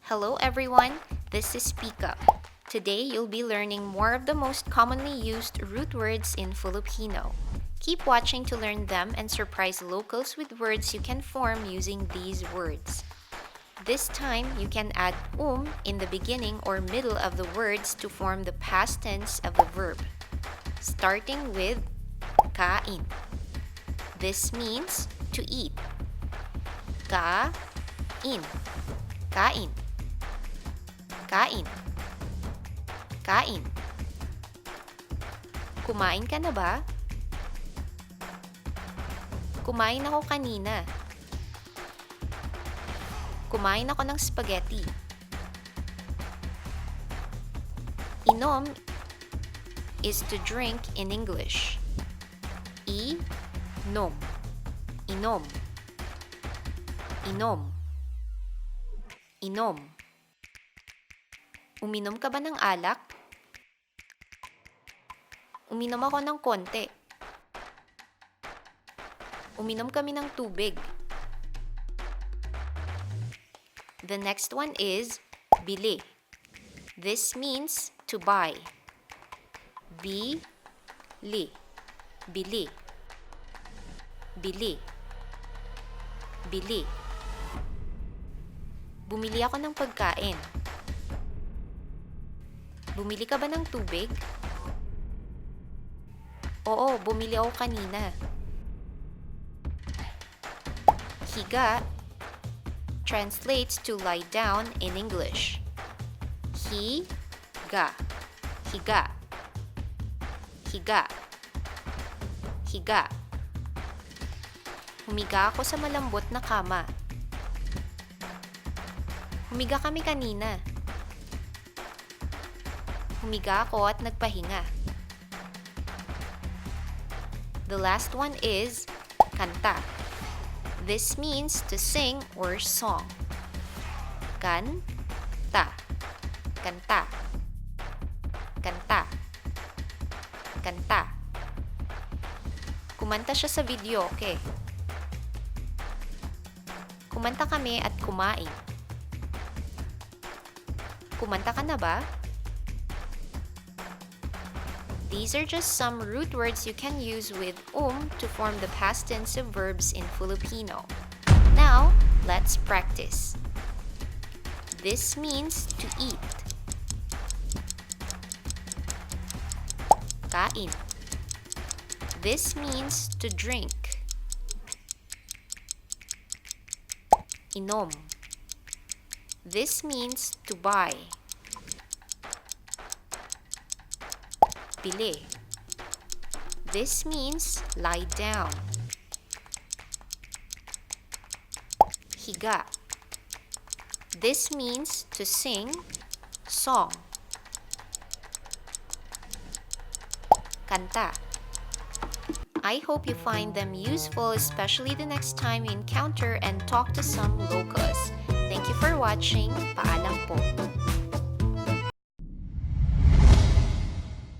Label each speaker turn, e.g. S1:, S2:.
S1: Hello everyone, this is SpeakUP. Today you'll be learning more of the most commonly used root words in Filipino. Keep watching to learn them and surprise locals with words you can form using these words. This time, you can add in the beginning or middle of the words to form the past tense of the verb. Starting with kain. This means to eat. Kain. Kain. Kain. Kain. Kumain ka na ba? Kumain ako kanina. Kumain ako ng spaghetti. Inom is to drink in English. Inom. Inom. Inom. Inom. Uminom ka ba ng alak? Uminom ako ng konti. Uminom kami ng tubig. The next one is Bili. This means to buy. Bili. Bili. Bili. Bili. Bumili ako ng pagkain. Bumili ka ba ng tubig? Oo, bumili ako kanina. Higa translates to lie down in English. Higa. Higa. Higa. Higa. Humiga ako sa malambot na kama. Humiga kami kanina. Humiga ako at nagpahinga. The last one is Kanta. This means to sing or song. Kanta. Kanta. Kanta. Kanta. Kumanta siya sa video, okay? Kumanta kami at kumain. Kumanta ka na ba? These are just some root words you can use with to form the past tense of verbs in Filipino. Now, let's practice. This means to eat. Kain. This means to drink. Inom. This means to buy. Bili. This means lie down. Higa. This means to sing, song. Kanta. I hope you find them useful, especially the next time you encounter and talk to some locals. Thank you for watching. Paalam po.